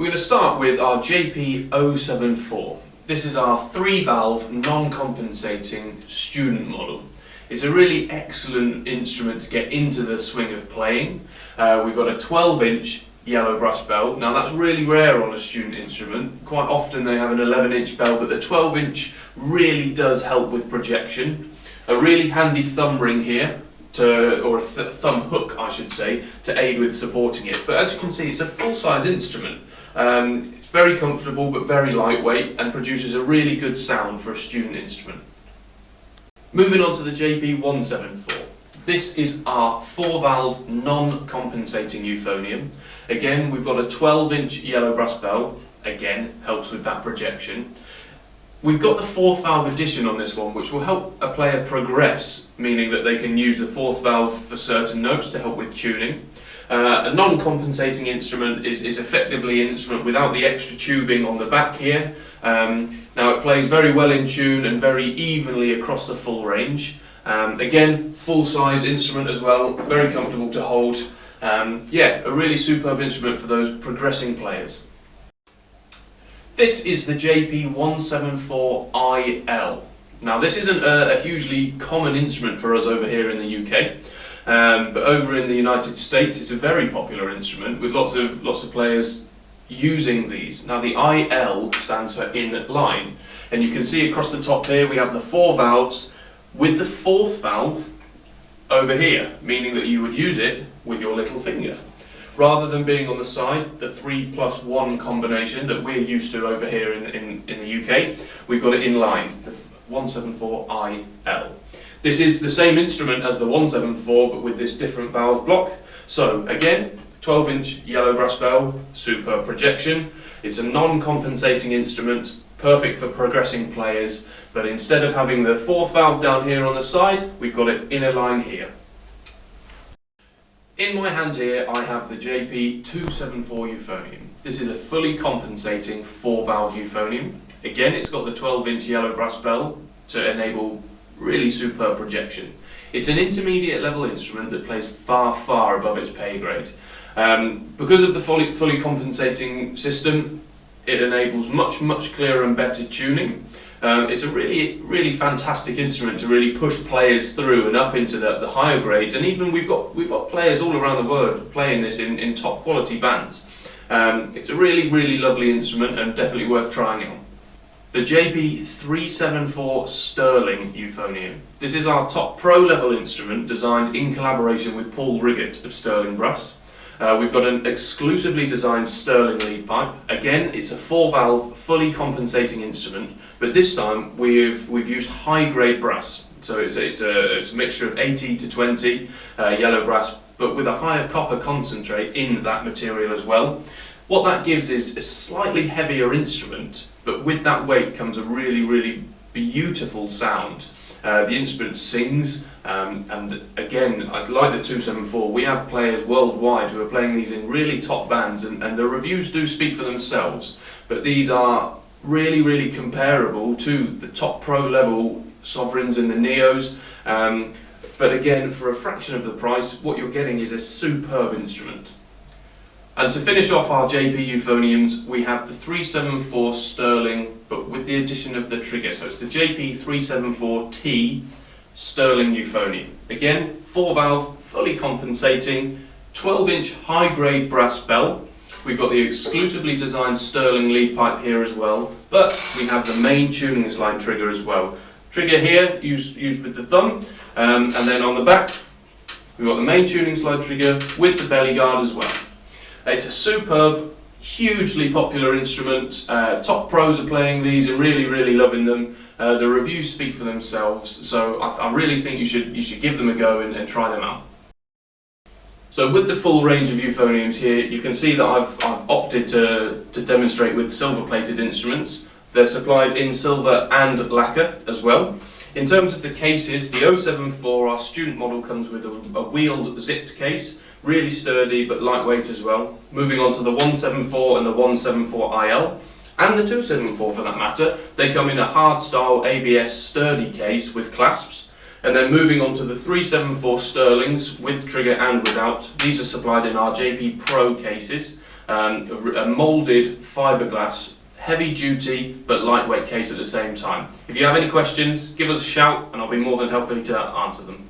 We're going to start with our JP074. This is our 3-valve non-compensating student model. It's a really excellent instrument to get into the swing of playing. We've got a 12-inch yellow brass bell. Now that's really rare on a student instrument. Quite often they have an 11-inch bell, but the 12-inch really does help with projection. A really handy thumb ring here, or a thumb hook I should say, to aid with supporting it. But as you can see, it's a full-size instrument. It's very comfortable but very lightweight and produces a really good sound for a student instrument. Moving on to the JP174. This is our 4-valve non-compensating euphonium. Again, we've got a 12-inch yellow brass bell. Again, helps with that projection. We've got the 4th valve addition on this one, which will help a player progress, meaning that they can use the 4th valve for certain notes to help with tuning. A non-compensating instrument is effectively an instrument without the extra tubing on the back here. Now it plays very well in tune and very evenly across the full range. Again, full-size instrument as well, very comfortable to hold. Yeah, a really superb instrument for those progressing players. This is the JP174IL. Now this isn't a hugely common instrument for us over here in the UK. But over in the United States it's a very popular instrument with lots of players using these. Now the IL stands for inline, and you can see across the top here we have the 4 valves with the 4th valve over here, meaning that you would use it with your little finger. Rather than being on the side, the 3+1 combination that we're used to over here in the UK, we've got it inline, the 174IL. This is the same instrument as the 174, but with this different valve block. So again, 12-inch yellow brass bell, superb projection. It's a non-compensating instrument, perfect for progressing players, but instead of having the 4th valve down here on the side, we've got it in a line here. In my hand here, I have the JP274 Euphonium. This is a fully compensating 4-valve euphonium. Again, it's got the 12-inch yellow brass bell to enable really superb projection. It's an intermediate level instrument that plays far, far above its pay grade. Because of the fully compensating system, it enables much clearer and better tuning. It's a really fantastic instrument to really push players through and up into the higher grades, and even we've got players all around the world playing this in top quality bands. It's a really lovely instrument and definitely worth trying out. The JP374 Sterling Euphonium. This is our top pro level instrument designed in collaboration with Paul Riggott of Sterling Brass. We've got an exclusively designed Sterling lead pipe. Again, it's a 4-valve, fully compensating instrument, but this time we've used high-grade brass. So it's a mixture of 80 to 20 yellow brass, but with a higher copper concentrate in that material as well. What that gives is a slightly heavier instrument, but with that weight comes a really beautiful sound. The instrument sings, and again, like the 274, we have players worldwide who are playing these in really top bands, and the reviews do speak for themselves, but these are really comparable to the top pro level sovereigns and the Neos, but again, for a fraction of the price, what you're getting is a superb instrument. And to finish off our JP Euphoniums, we have the 374 Sterling, but with the addition of the trigger. So it's the JP374T Sterling Euphonium. Again, 4-valve, fully compensating, 12-inch high-grade brass bell. We've got the exclusively designed Sterling lead pipe here as well, but we have the main tuning slide trigger as well. Trigger here, used with the thumb, and then on the back, we've got the main tuning slide trigger with the belly guard as well. It's a superb, hugely popular instrument. Top pros are playing these and really loving them. The reviews speak for themselves, so I really think you should give them a go and try them out. So with the full range of euphoniums here, you can see that I've opted to demonstrate with silver-plated instruments. They're supplied in silver and lacquer as well. In terms of the cases, the 074, our student model, comes with a wheeled zipped case. Really sturdy but lightweight as well. Moving on to the 174 and the 174IL, and the 274 for that matter, they come in a hard style ABS sturdy case with clasps. And then moving on to the 374 Sterlings with trigger and without. These are supplied in our JP Pro cases. a moulded fiberglass, heavy duty but lightweight case at the same time. If you have any questions, give us a shout and I'll be more than happy to answer them.